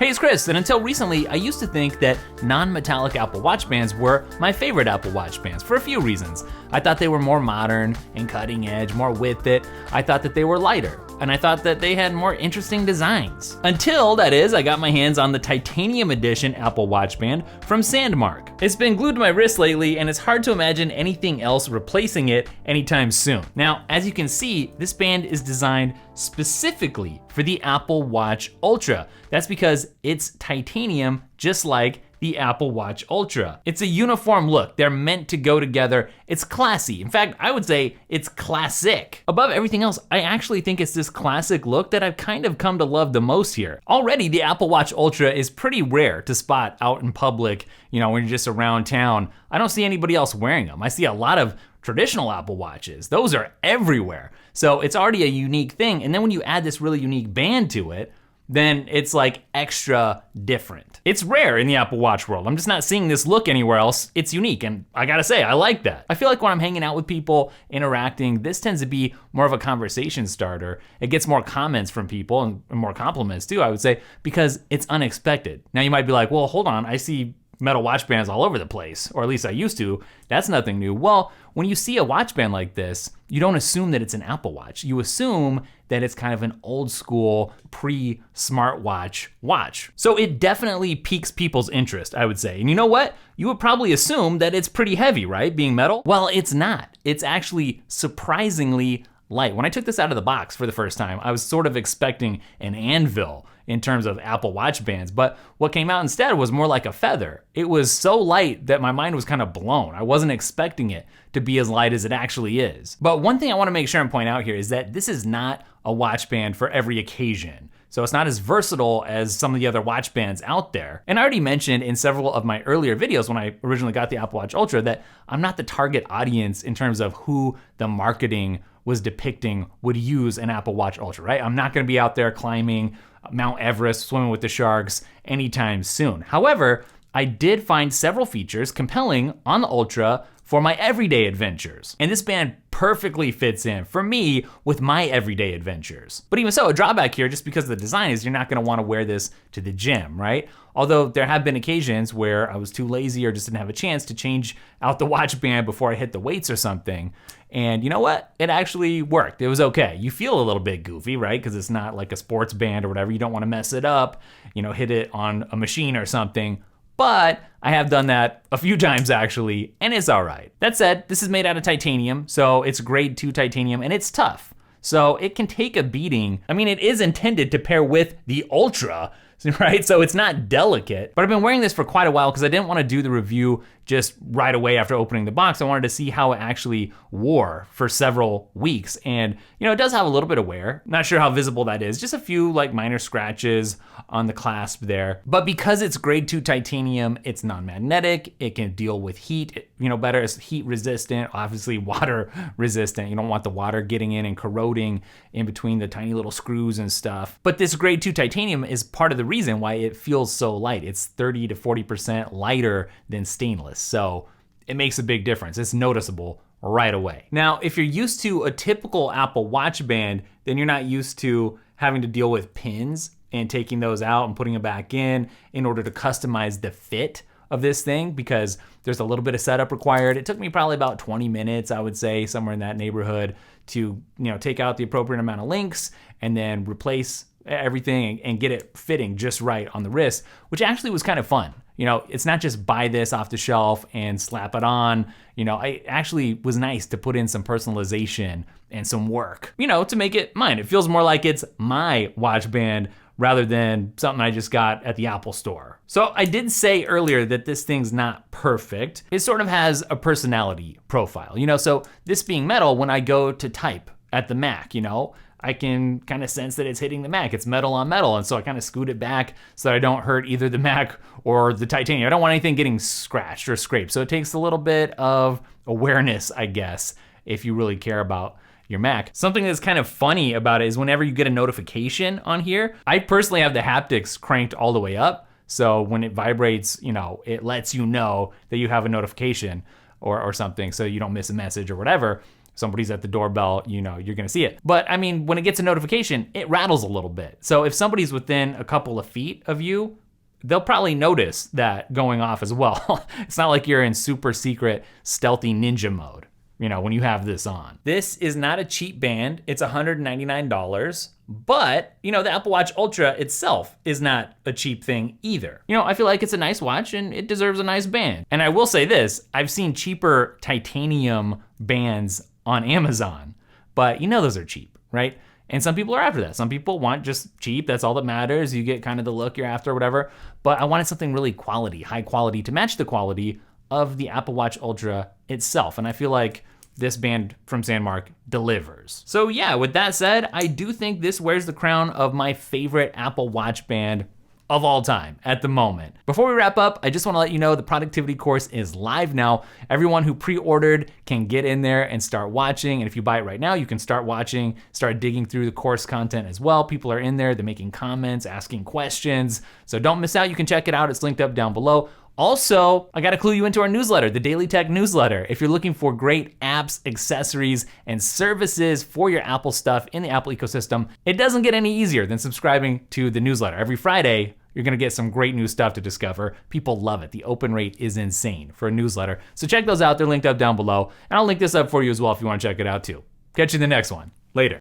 Hey, it's Chris, and until recently, I used to think that non-metallic Apple Watch bands were my favorite Apple Watch bands for a few reasons. I thought they were more modern and cutting edge, more with it. I thought that they were lighter, and I thought that they had more interesting designs. Until, that is, I got my hands on the titanium edition Apple Watch band from Sandmark. It's been glued to my wrist lately, and it's hard to imagine anything else replacing it anytime soon. Now, as you can see, this band is designed specifically for the Apple Watch Ultra. That's because it's titanium, just like the Apple Watch Ultra. It's a uniform look. They're meant to go together. It's classy. In fact, I would say it's classic. Above everything else, I actually think it's this classic look that I've kind of come to love the most here. Already, the Apple Watch Ultra is pretty rare to spot out in public, when you're just around town. I don't see anybody else wearing them. I see a lot of traditional Apple Watches. Those are everywhere. So it's already a unique thing. And then when you add this really unique band to it, then it's like extra different. It's rare in the Apple Watch world. I'm just not seeing this look anywhere else. It's unique, and I gotta say, I like that. I feel like when I'm hanging out with people, interacting, this tends to be more of a conversation starter. It gets more comments from people and more compliments too, I would say, because it's unexpected. Now you might be like, well, hold on, I see metal watch bands all over the place, or at least I used to. That's nothing new. Well, when you see a watch band like this, you don't assume that it's an Apple Watch. You assume that it's kind of an old school pre-smartwatch watch. So it definitely piques people's interest, I would say. And you know what? You would probably assume that it's pretty heavy, right? Being metal? Well, it's not. It's actually surprisingly light. When I took this out of the box for the first time, I was sort of expecting an anvil in terms of Apple Watch bands, but what came out instead was more like a feather. It was so light that my mind was kind of blown. I wasn't expecting it to be as light as it actually is. But one thing I wanna make sure and point out here is that this is not a watch band for every occasion. So it's not as versatile as some of the other watch bands out there. And I already mentioned in several of my earlier videos when I originally got the Apple Watch Ultra that I'm not the target audience in terms of who the marketing was depicting would use an Apple Watch Ultra, right? I'm not gonna be out there climbing Mount Everest, swimming with the sharks anytime soon. However, I did find several features compelling on the Ultra for my everyday adventures. And this band perfectly fits in, for me, with my everyday adventures. But even so, a drawback here, just because of the design, is you're not gonna wanna wear this to the gym, right? Although there have been occasions where I was too lazy or just didn't have a chance to change out the watch band before I hit the weights or something. And you know what? It actually worked. It was okay. You feel a little bit goofy, right? Because it's not like a sports band or whatever. You don't wanna mess it up, hit it on a machine or something. But I have done that a few times actually, and it's all right. That said, this is made out of titanium, so it's grade 2 titanium, and it's tough. So it can take a beating. I mean, it is intended to pair with the Ultra, right? So it's not delicate, but I've been wearing this for quite a while because I didn't want to do the review just right away after opening the box. I wanted to see how it actually wore for several weeks. And it does have a little bit of wear. Not sure how visible that is. Just a few minor scratches on the clasp there. But because it's grade 2 titanium, it's non-magnetic. It can deal with heat, better. It's heat resistant, obviously water resistant. You don't want the water getting in and corroding in between the tiny little screws and stuff. But this grade 2 titanium is part of the reason why it feels so light. It's 30 to 40% lighter than stainless. So it makes a big difference. It's noticeable right away. Now, if you're used to a typical Apple Watch band, then you're not used to having to deal with pins and taking those out and putting them back in order to customize the fit of this thing, because there's a little bit of setup required. It took me probably about 20 minutes, I would say, somewhere in that neighborhood to take out the appropriate amount of links and then replace everything and get it fitting just right on the wrist, which actually was kind of fun. It's not just buy this off the shelf and slap it on. It actually was nice to put in some personalization and some work, to make it mine. It feels more like it's my watch band rather than something I just got at the Apple store. So I did say earlier that this thing's not perfect. It sort of has a personality profile, so this being metal, when I go to type at the Mac, I can kind of sense that it's hitting the Mac. It's metal on metal. And so I kind of scoot it back so that I don't hurt either the Mac or the titanium. I don't want anything getting scratched or scraped. So it takes a little bit of awareness, I guess, if you really care about your Mac. Something that's kind of funny about it is whenever you get a notification on here, I personally have the haptics cranked all the way up. So when it vibrates, it lets you know that you have a notification or something so you don't miss a message or whatever. somebody's at the doorbell, you know, you're gonna see it. But I mean, when it gets a notification, it rattles a little bit. So if somebody's within a couple of feet of you, they'll probably notice that going off as well. It's not like you're in super secret stealthy ninja mode, you know, when you have this on. This is not a cheap band. It's $199, but you know, the Apple Watch Ultra itself is not a cheap thing either. You know, I feel like it's a nice watch and it deserves a nice band. And I will say this, I've seen cheaper titanium bands on Amazon, but you know those are cheap, right? And some people are after that. Some people want just cheap, that's all that matters. You get kind of the look you're after, whatever. But I wanted something really quality, high quality, to match the quality of the Apple Watch Ultra itself. And I feel like this band from Sandmark delivers. So yeah, with that said, I do think this wears the crown of my favorite Apple Watch band of all time at the moment. Before we wrap up, I just wanna let you know the productivity course is live now. Everyone who pre-ordered can get in there and start watching. And if you buy it right now, you can start watching, start digging through the course content as well. People are in there, they're making comments, asking questions. So don't miss out, you can check it out. It's linked up down below. Also, I gotta clue you into our newsletter, the Daily Tech newsletter. If you're looking for great apps, accessories, and services for your Apple stuff in the Apple ecosystem, it doesn't get any easier than subscribing to the newsletter. Every Friday, you're gonna get some great new stuff to discover. People love it. The open rate is insane for a newsletter. So check those out, they're linked up down below. And I'll link this up for you as well if you wanna check it out too. Catch you in the next one. Later.